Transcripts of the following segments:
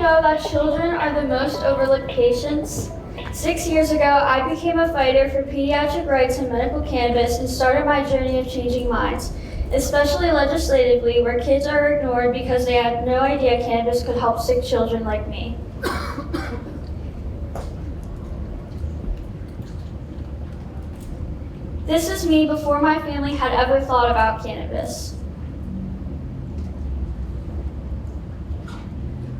know that children are the most overlooked patients? 6 years ago, I became a fighter for pediatric rights in medical cannabis and started my journey of changing minds, especially legislatively, where kids are ignored because they had no idea cannabis could help sick children like me. This is me before my family had ever thought about cannabis.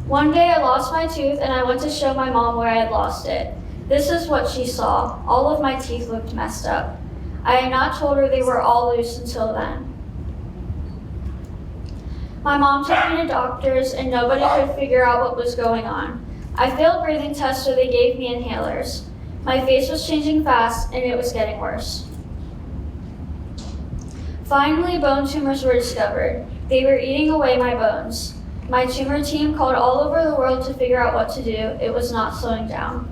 One day I lost my tooth and I went to show my mom where I had lost it. This is what she saw. All of my teeth looked messed up. I had not told her they were all loose until then. My mom took me to doctors and nobody could figure out what was going on. I failed breathing tests, so they gave me inhalers. My face was changing fast and it was getting worse. Finally, bone tumors were discovered. They were eating away my bones. My tumor team called all over the world to figure out what to do. It was not slowing down.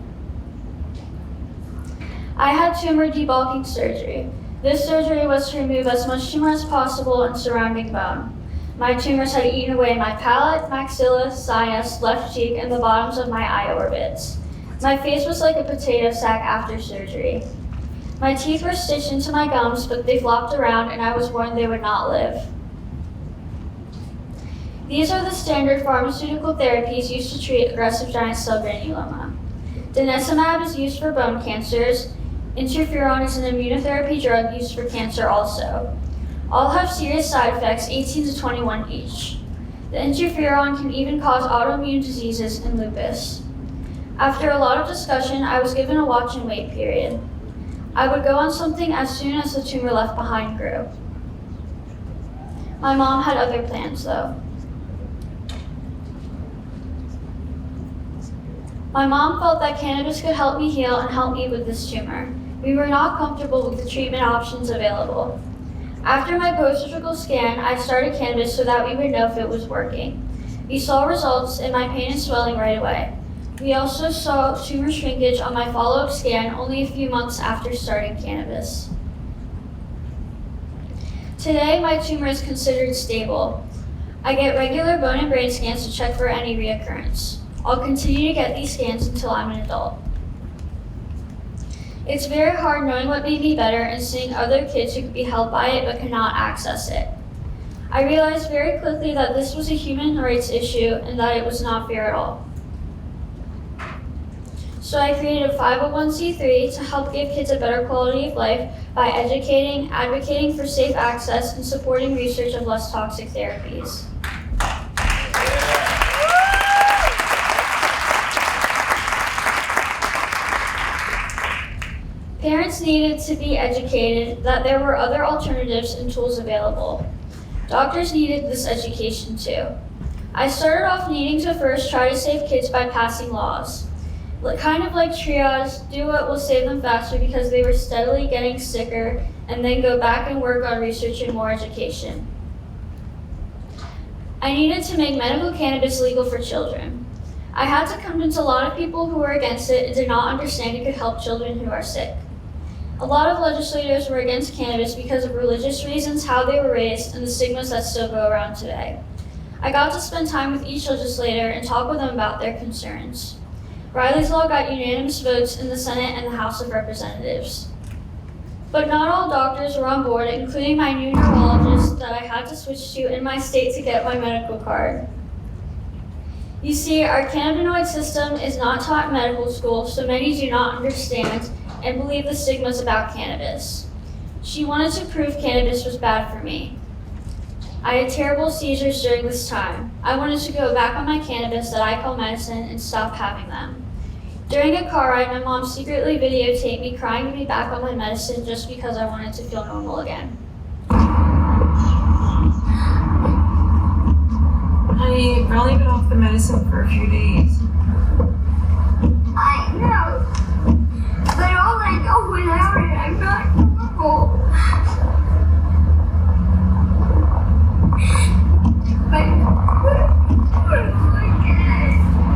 I had tumor debulking surgery. This surgery was to remove as much tumor as possible and surrounding bone. My tumors had eaten away my palate, maxilla, sinus, left cheek, and the bottoms of my eye orbits. My face was like a potato sack after surgery. My teeth were stitched into my gums, but they flopped around and I was warned they would not live. These are the standard pharmaceutical therapies used to treat aggressive giant cell granuloma. Denosumab is used for bone cancers. Interferon is an immunotherapy drug used for cancer also. All have serious side effects, 18 to 21 each. The interferon can even cause autoimmune diseases and lupus. After a lot of discussion, I was given a watch and wait period. I would go on something as soon as the tumor left behind grew. My mom had other plans though. My mom felt that cannabis could help me heal and help me with this tumor. We were not comfortable with the treatment options available. After my post-surgical scan, I started cannabis so that we would know if it was working. We saw results in my pain and swelling right away. We also saw tumor shrinkage on my follow-up scan only a few months after starting cannabis. Today, my tumor is considered stable. I get regular bone and brain scans to check for any reoccurrence. I'll continue to get these scans until I'm an adult. It's very hard knowing what made me better and seeing other kids who could be helped by it but cannot access it. I realized very quickly that this was a human rights issue and that it was not fair at all. So I created a 501c3 to help give kids a better quality of life by educating, advocating for safe access, and supporting research of less toxic therapies. Parents needed to be educated that there were other alternatives and tools available. Doctors needed this education too. I started off needing to first try to save kids by passing laws. Kind of like triage, do what will save them faster because they were steadily getting sicker, and then go back and work on research and more education. I needed to make medical cannabis legal for children. I had to convince a lot of people who were against it and did not understand it could help children who are sick. A lot of legislators were against cannabis because of religious reasons, how they were raised, and the stigmas that still go around today. I got to spend time with each legislator and talk with them about their concerns. Rylie's Law got unanimous votes in the Senate and the House of Representatives. But not all doctors were on board, including my new neurologist that I had to switch to in my state to get my medical card. You see, our cannabinoid system is not taught in medical school, so many do not understand and believe the stigmas about cannabis. She wanted to prove cannabis was bad for me. I had terrible seizures during this time. I wanted to go back on my cannabis that I call medicine and stop having them. During a car ride, my mom secretly videotaped me crying to be back on my medicine just because I wanted to feel normal again. Honey, you've only been off the medicine for a few days. I know, but all I know without it, I'm not normal.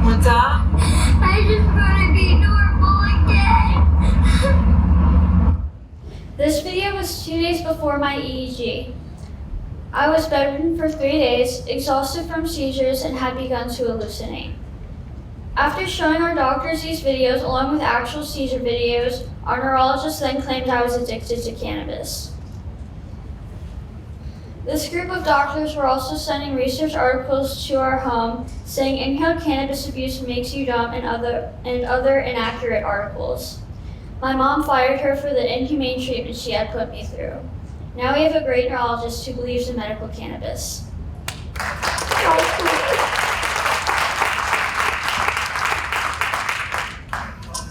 What's up? I just want to be normal again. This video was 2 days before my EEG. I was bedridden for 3 days, exhausted from seizures, and had begun to hallucinate. After showing our doctors these videos along with actual seizure videos, our neurologist then claimed I was addicted to cannabis. This group of doctors were also sending research articles to our home saying inhaled cannabis abuse makes you dumb and other inaccurate articles. My mom fired her for the inhumane treatment she had put me through. Now we have a great neurologist who believes in medical cannabis.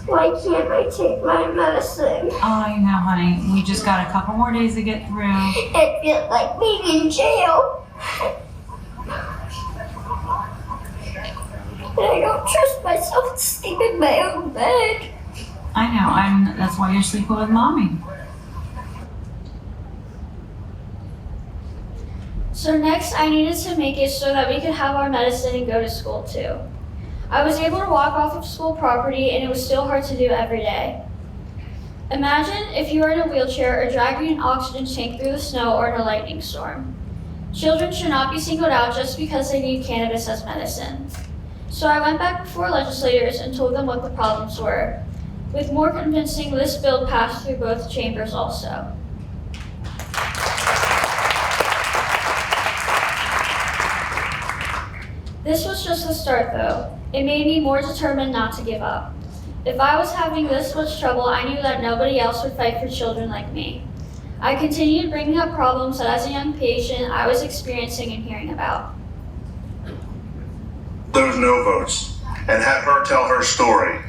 Why can't I take my medicine? I know, honey. We just got a couple more days to get through. It feels like being in jail. And I don't trust myself to sleep in my own bed. I know. That's why you're sleeping with mommy. So next, I needed to make it so that we could have our medicine and go to school too. I was able to walk off of school property and it was still hard to do every day. Imagine if you were in a wheelchair or dragging an oxygen tank through the snow or in a lightning storm. Children should not be singled out just because they need cannabis as medicine. So I went back before legislators and told them what the problems were. With more convincing, this bill passed through both chambers also. This was just the start though. It made me more determined not to give up. If I was having this much trouble, I knew that nobody else would fight for children like me. I continued bringing up problems that as a young patient I was experiencing and hearing about. Those no votes and had her tell her story.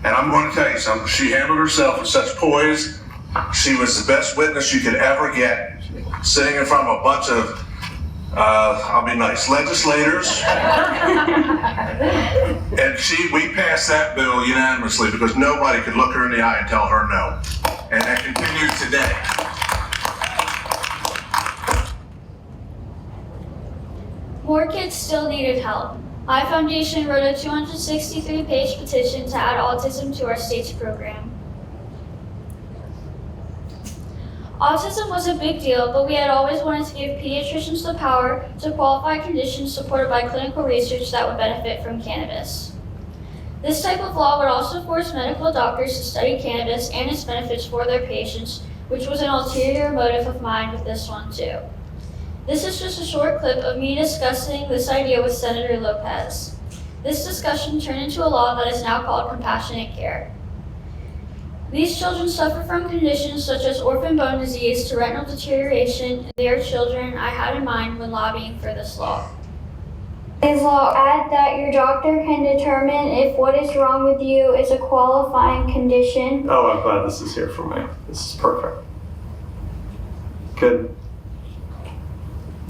And I'm going to tell you something, she handled herself with such poise. She was the best witness you could ever get, sitting in front of a bunch of I'll be nice, legislators. And we passed that bill unanimously because nobody could look her in the eye and tell her no. And that continues today. More kids still needed help. My foundation wrote a 263-page petition to add autism to our state's program. Autism was a big deal, but we had always wanted to give pediatricians the power to qualify conditions supported by clinical research that would benefit from cannabis. This type of law would also force medical doctors to study cannabis and its benefits for their patients, which was an ulterior motive of mine with this one too. This is just a short clip of me discussing this idea with Senator Lopez. This discussion turned into a law that is now called compassionate care. These children suffer from conditions such as orphan bone disease to retinal deterioration. They are children I had in mind when lobbying for this law. This law adds that your doctor can determine if what is wrong with you is a qualifying condition. Oh, I'm glad this is here for me. This is perfect. Good.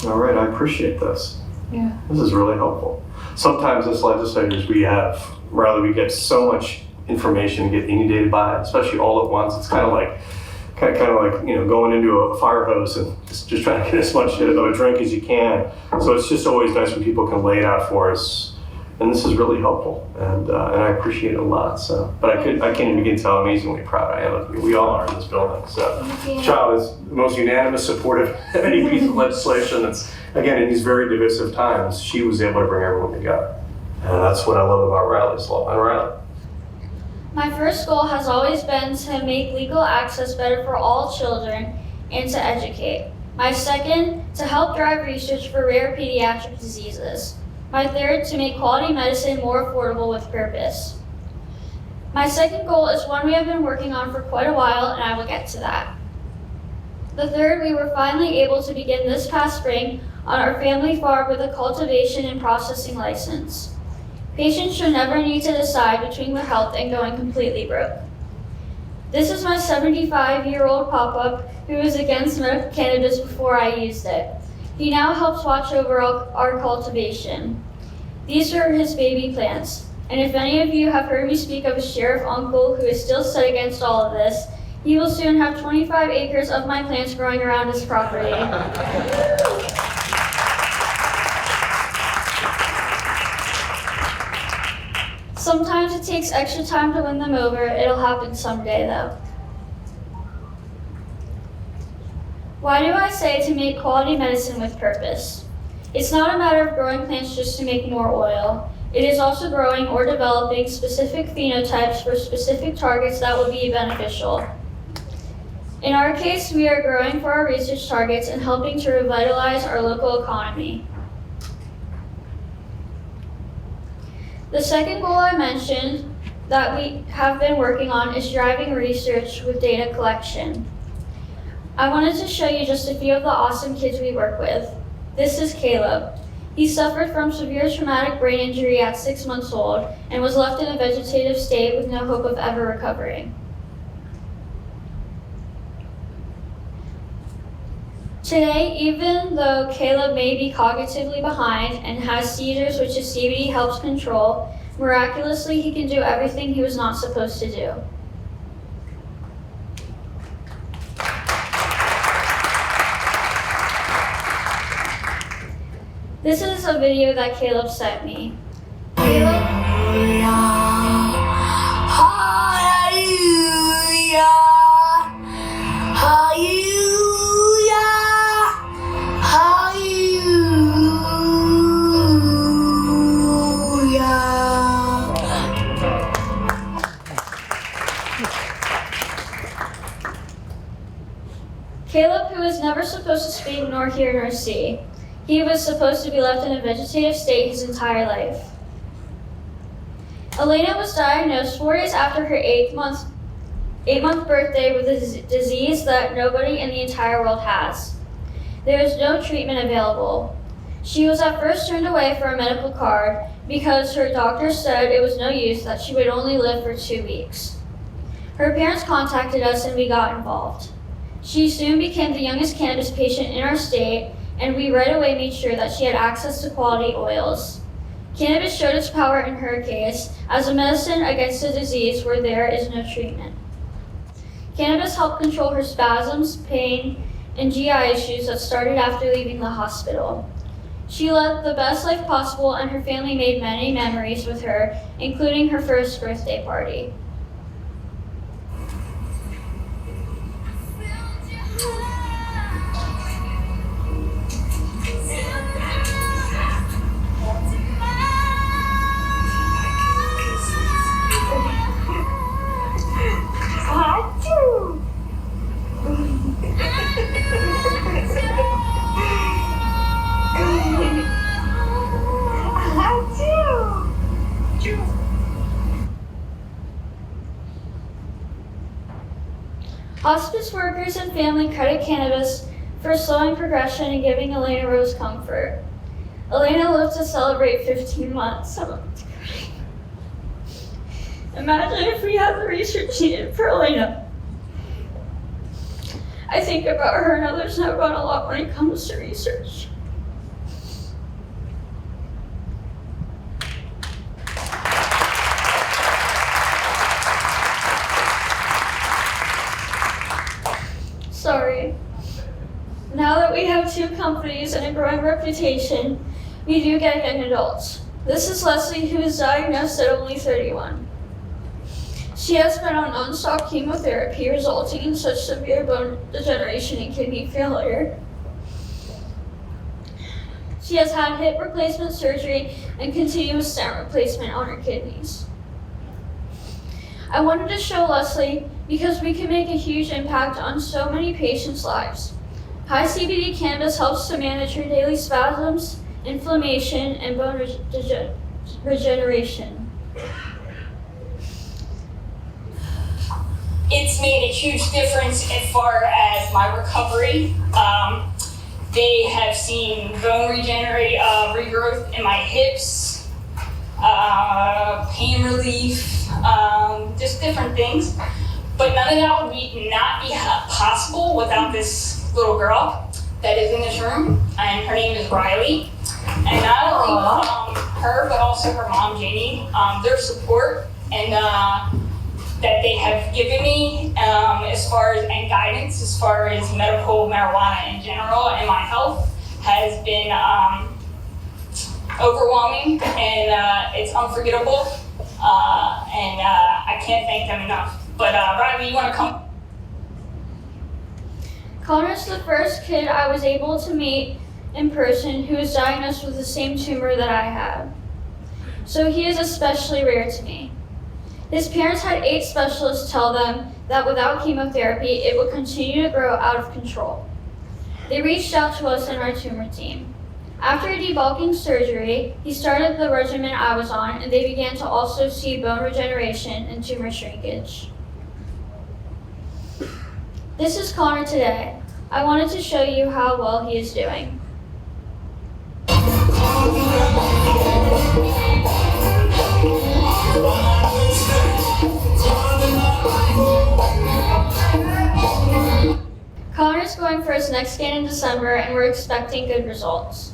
All right, I appreciate this. Yeah. This is really helpful. Sometimes as legislators we get so much information and get inundated by it, especially all at once. It's kind of like going into a fire hose and just trying to get as much of a drink as you can. So it's just always nice when people can lay it out for us, and this is really helpful, and I appreciate it a lot. So, but I can't even begin to tell how amazingly proud I am of you. We all are in this building. So, Child is the most unanimous supportive of any piece of legislation that's, again, in these very divisive times, she was able to bring everyone together, and that's what I love about Rylie's law. And Rylie. My first goal has always been to make legal access better for all children and to educate. My second, to help drive research for rare pediatric diseases. My third, to make quality medicine more affordable with purpose. My second goal is one we have been working on for quite a while, and I will get to that. The third, we were finally able to begin this past spring on our family farm with a cultivation and processing license. Patients should never need to decide between their health and going completely broke. This is my 75-year-old pop-up who was against medical cannabis before I used it. He now helps watch over our cultivation. These are his baby plants, and if any of you have heard me speak of a sheriff uncle who is still set against all of this, he will soon have 25 acres of my plants growing around his property. Sometimes it takes extra time to win them over. It'll happen someday though. Why do I say to make quality medicine with purpose? It's not a matter of growing plants just to make more oil. It is also growing or developing specific phenotypes for specific targets that will be beneficial. In our case, we are growing for our research targets and helping to revitalize our local economy. The second goal I mentioned that we have been working on is driving research with data collection. I wanted to show you just a few of the awesome kids we work with. This is Caleb. He suffered from severe traumatic brain injury at 6 months old and was left in a vegetative state with no hope of ever recovering. Today, even though Caleb may be cognitively behind and has seizures, which his CBD helps control, miraculously he can do everything he was not supposed to do. This is a video that Caleb sent me. Caleb, who was never supposed to speak nor hear nor see. He was supposed to be left in a vegetative state his entire life. Elena was diagnosed 4 days after her 8-month birthday with a disease that nobody in the entire world has. There is no treatment available. She was at first turned away for a medical card because her doctor said it was no use, that she would only live for 2 weeks. Her parents contacted us and we got involved. She soon became the youngest cannabis patient in our state, and we right away made sure that she had access to quality oils. Cannabis showed its power in her case as a medicine against a disease where there is no treatment. Cannabis helped control her spasms, pain, and GI issues that started after leaving the hospital. She led the best life possible, and her family made many memories with her, including her first birthday party. Hospice workers and family credit cannabis for slowing progression and giving Elena Rose comfort. Elena lived to celebrate 15 months. Imagine if we had the research needed for Elena. I think about her and others know about a lot when it comes to research. Sorry. Now that we have 2 companies and a growing reputation, we do get young adults. This is Leslie, who is diagnosed at only 31. She has been on non-stop chemotherapy, resulting in such severe bone degeneration and kidney failure. She has had hip replacement surgery and continuous stent replacement on her kidneys. I wanted to show Leslie because we can make a huge impact on so many patients' lives. High CBD cannabis helps to manage her daily spasms, inflammation, and bone regeneration. It's made a huge difference as far as my recovery. They have seen bone regrowth in my hips, pain relief, just different things. But none of that would not be possible without this little girl that is in this room, and her name is Rylie. And not only her, but also her mom, Jamie, their support and that they have given me as far as, and guidance as far as medical marijuana in general and my health has been overwhelming, and it's unforgettable, and I can't thank them enough. But Rylie, you want to come? Connor's the first kid I was able to meet in person who was diagnosed with the same tumor that I had. so he is especially rare to me. His parents had 8 specialists tell them that without chemotherapy, it would continue to grow out of control. They reached out to us in our tumor team. After debulking surgery, he started the regimen I was on, and they began to also see bone regeneration and tumor shrinkage. This is Connor today. I wanted to show you how well he is doing. Connor's going for his next scan in December, and we're expecting good results.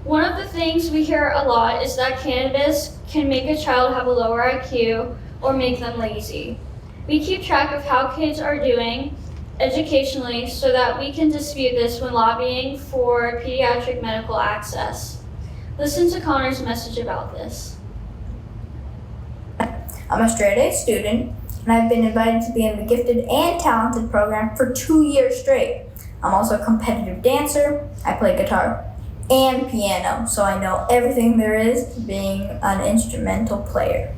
One of the things we hear a lot is that cannabis can make a child have a lower IQ or make them lazy. We keep track of how kids are doing educationally so that we can dispute this when lobbying for pediatric medical access. Listen to Connor's message about this. I'm a straight-A student, and I've been invited to be in the Gifted and Talented program for 2 years straight. I'm also a competitive dancer. I play guitar and piano, so I know everything there is to being an instrumental player.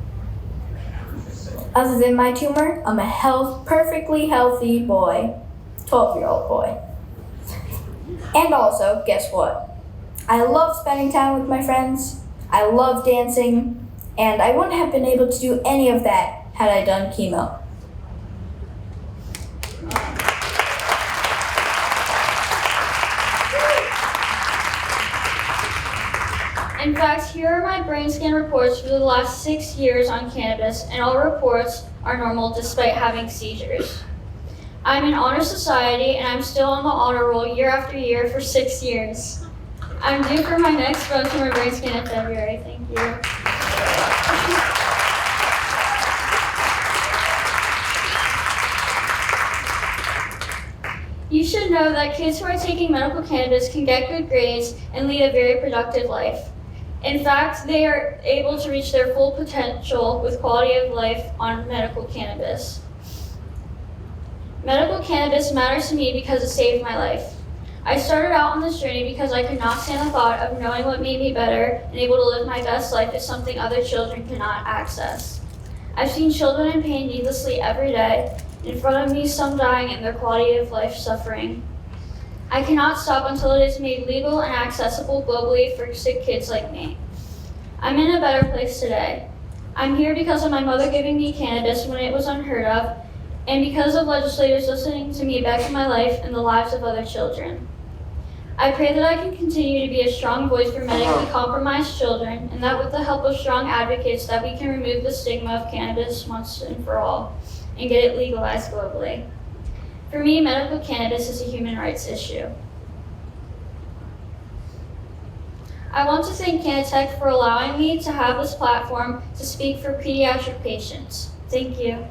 Other than my tumor, I'm a perfectly healthy boy, 12-year-old boy. And also, guess what? I love spending time with my friends, I love dancing, and I wouldn't have been able to do any of that had I done chemo. In fact, here are my brain scan reports for the last 6 years on cannabis, and all reports are normal despite having seizures. I'm in honor society, and I'm still on the honor roll year after year for 6 years. I'm due for my next bone tumor brain scan in February. Thank you. You should know that kids who are taking medical cannabis can get good grades and lead a very productive life. In fact, they are able to reach their full potential with quality of life on medical cannabis. Medical cannabis matters to me because it saved my life. I started out on this journey because I could not stand the thought of knowing what made me better and able to live my best life is something other children cannot access. I've seen children in pain needlessly every day, in front of me some dying and their quality of life suffering. I cannot stop until it is made legal and accessible globally for sick kids like me. I'm in a better place today. I'm here because of my mother giving me cannabis when it was unheard of, and because of legislators listening to me beg for my life and the lives of other children. I pray that I can continue to be a strong voice for medically compromised children, and that with the help of strong advocates that we can remove the stigma of cannabis once and for all, and get it legalized globally. For me, medical cannabis is a human rights issue. I want to thank CannaTech for allowing me to have this platform to speak for pediatric patients. Thank you.